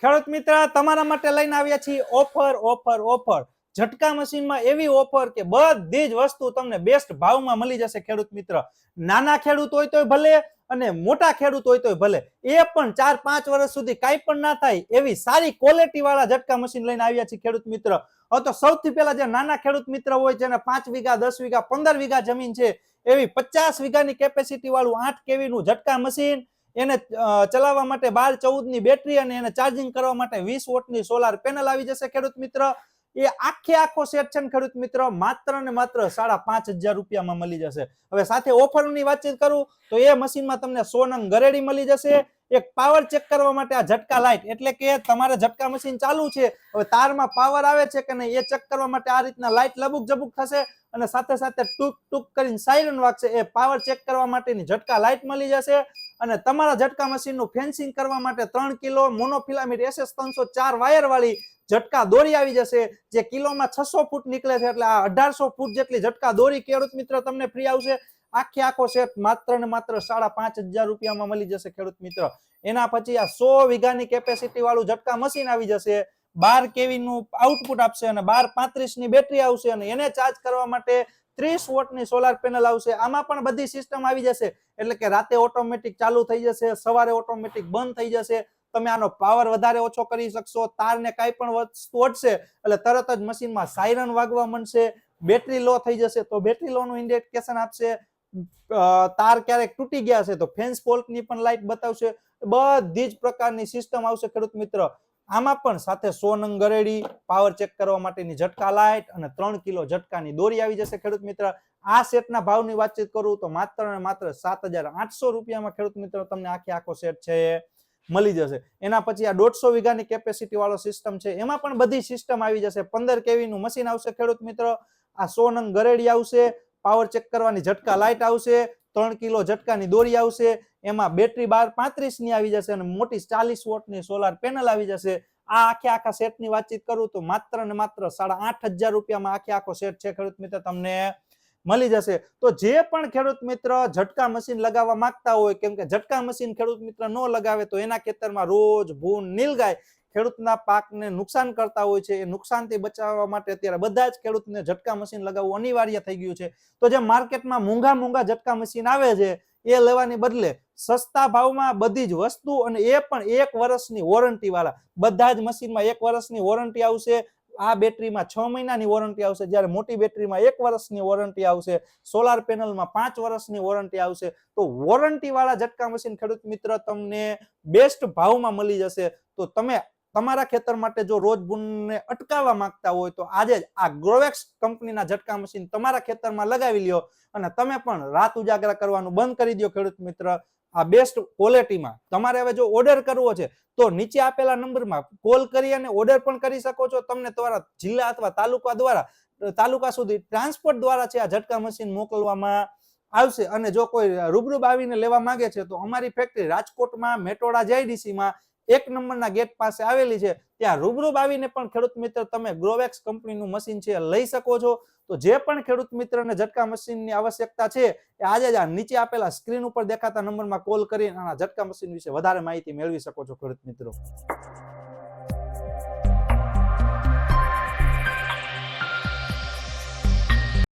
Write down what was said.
ખેડૂત મિત્ર તમારા માટે લઈને આવ્યા છીએ ઓફર ઝટકા મશીનમાં એવી ઓફર કે બધી જ વસ્તુ તમને બેસ્ટ ભાવમાં મળી જશે ખેડૂત મિત્ર। નાના ખેડૂત હોય તોય ભલે અને મોટા ખેડૂત હોય તોય ભલે, એ પણ 4-5 વર્ષ સુધી કાંઈ પણ ના થાય એવી સારી ક્વોલિટી વાળા ઝટકા મશીન લઈને આવ્યા છીએ ખેડૂત મિત્ર। હવે તો સૌથી પહેલા જે નાના ખેડૂત મિત્ર હોય જેને 5 વીઘા 10 વીઘા 15 વીઘા જમીન છે એવી 50 વીઘાની કેપેસિટી વાળું 8 kV નું ઝટકા મશીન, એને ચલાવવા માટે 12-14 ની બેટરી અને એને ચાર્જિંગ કરવા માટે 20 વોટની સોલાર પેનલ આવી જશે ખેડૂત મિત્ર। એ આખો સેટ છે ખેડૂત મિત્ર માત્ર ને માત્ર 5,500 રૂપિયામાં મળી જશે। હવે સાથે ઓફરની વાતચીત કરું તો એ મશીનમાં તમને 100 નંગ ગરેડી મળી જશે। એક પાવર ચેક કરવા માટે આ ઝટકા લાઇટ, એટલે કે તમારે ઝટકા મશીન ચાલુ છે હવે તારમાં પાવર આવે છે કે નહીં એ ચેક કરવા માટે આ રીતના લાઇટ લબુક જબુક થશે અને સાથે સાથે ટૂક ટૂક કરીને સાયરન વાગશે। એ પાવર ચેક કરવા માટેની ઝટકા લાઇટ મળી જશે। અને તમારા ઝટકા મશીનનું ફેન્સિંગ કરવા માટે 3 કિલો મોનોફિલામેન્ટ SS 304 વાયર વાળી ઝટકા દોરી આવી જશે, જે કિલોમાં 600 ફૂટ નીકળે છે, એટલે આ 1800 ફૂટ જેટલી ઝટકા દોરી ખેડૂત મિત્ર તમને ફ્રી આવશે। આખો સેટ માત્ર ને માત્ર 5,500 રૂપિયામાં મળી જશે ખેડૂત મિત્ર। એના પછી આ 100 વીઘાની કેપેસિટી વાળું ઝટકા મશીન આવી જશે, 12 kV નું આઉટપુટ આપશે અને 1235 ની બેટરી આવશે અને એને ચાર્જ કરવા માટે 30 વોટની સોલાર પેનલ આવશે। આમાં પણ બધી સિસ્ટમ આવી જશે, એટલે કે રાતે ઓટોમેટિક ચાલુ થઈ જશે, સવારે ઓટોમેટિક બંધ થઈ જશે। તમે આનો પાવર વધારે ઓછો કરી શકશો, તારને કાંઈ પણ વસ્તુ અડશે એટલે તરત જ મશીનમાં સાયરન વાગવા માંડશે, બેટરી લો થઈ જશે તો બેટરી લો નું ઇન્ડિકેશન આપશે, તાર ક્યારેક તૂટી ગયા છે તો ફેન્સ ફોલ્ટની પણ લાઇટ બતાવશે। બધી જ પ્રકારની સિસ્ટમ આવશે ખેડૂત મિત્ર। આમાં પણ સાથે 100 નંગ ગરેડી, પાવર ચેક કરવા માટેની ઝટકા લાઇટ અને 3 કિલો ઝટકાની દોરી આવી જશે ખેડૂત મિત્ર। આ સેટના ભાવની વાતચીત કરું તો માત્ર ને માત્ર 7,800 રૂપિયામાં ખેડૂત મિત્ર તમને આખો સેટ છે મળી જશે। એના પછી આ 150 વીઘાની કેપેસિટી વાળો સિસ્ટમ છે, એમાં પણ બધી સિસ્ટમ આવી જશે। 15 kV નું મશીન આવશે ખેડૂત મિત્ર, આ 100 નંગ ગરેડી આવશે, પાવર ચેક કરવાની ઝટકા લાઇટ આવશે, 3 કિલો ઝટકાની દોરી આવશે, એમાં બેટરી 1235 ની આવી જશે અને મોટી 40 વોટની સોલાર પેનલ આવી જશે। આ આખા સેટની વાતચીત કરું તો માત્ર ને માત્ર 8,500 રૂપિયામાં આખો સેટ છે ખેડૂત મિત્ર તમને મળી જશે। તો જે પણ ખેડૂત મિત્ર ઝટકા મશીન લગાવવા માંગતા હોય, કેમ કે ઝટકા મશીન ખેડૂત મિત્ર ન લગાવે તો એના ખેતરમાં રોજ ભૂંડ નીલગાય ખેડૂતના પાકને નુકસાન કરતા હોય છે। એ નુકસાનથી બચાવવા માટે અત્યારે બધા જ ખેડૂતને ઝટકા મશીન લગાવવું અનિવાર્ય થઈ ગયું છે। તો જે માર્કેટમાં મોંઘા ઝટકા મશીન આવે છે એ લેવાની બદલે સસ્તા ભાવમાં બધી જ વસ્તુ અને એ પણ 1 વર્ષની વોરંટી વાળા બધા જ મશીનમાં 1 વર્ષની વોરંટી આવશે। આ બેટરીમાં 6 મહિનાની વોરંટી આવશે, જ્યારે મોટી બેટરીમાં 1 વર્ષની વોરંટી આવશે, સોલાર પેનલમાં 5 વર્ષની વોરંટી આવશે। તો વોરંટી વાળા ઝટકા મશીન ખેડૂત મિત્ર તમને બેસ્ટ ભાવમાં મળી જશે। તો તમે તમારા ખેતર માટે જો રોજ ભૂંડને અટકાવવા માંગતા હોય તો આજે જ આ ગ્રોવેક્સ કંપનીના ઝટકા મશીન તમારા ખેતરમાં લગાવી લ્યો અને તમે પણ રાત ઉજાગરા કરવાનું બંધ કરી દો ખેડૂત મિત્ર। આ બેસ્ટ ક્વોલિટીમાં તમારે હવે જો ઓર્ડર કરવો છે તો નીચે આપેલા નંબરમાં કોલ કરી અને ઓર્ડર પણ કરી શકો છો। તમને તમારા જિલ્લા અથવા તાલુકા સુધી ટ્રાન્સપોર્ટ દ્વારા છે આ ઝટકા મશીન મોકલવામાં આવશે। અને જો કોઈ રૂબરૂ આવીને લેવા માંગે છે તો અમારી ફેક્ટરી રાજકોટમાં મેટોડા JDC માં 1 નંબરના ગેટ પાસે આવેલી છે, ત્યાં રૂબરૂ આવીને પણ ખેડૂત મિત્ર તમે ગ્રોવેક્સ કંપનીનું મશીન છે લઈ શકો છો। તો જે પણ ખેડૂત મિત્રને ઝટકા મશીનની આવશ્યકતા છે એ આજે જ આ નીચે આપેલા સ્ક્રીન ઉપર દેખાતા નંબરમાં કોલ કરીને આના ઝટકા મશીન વિશે વધારે માહિતી મેળવી શકો છો ખેડૂત મિત્રો।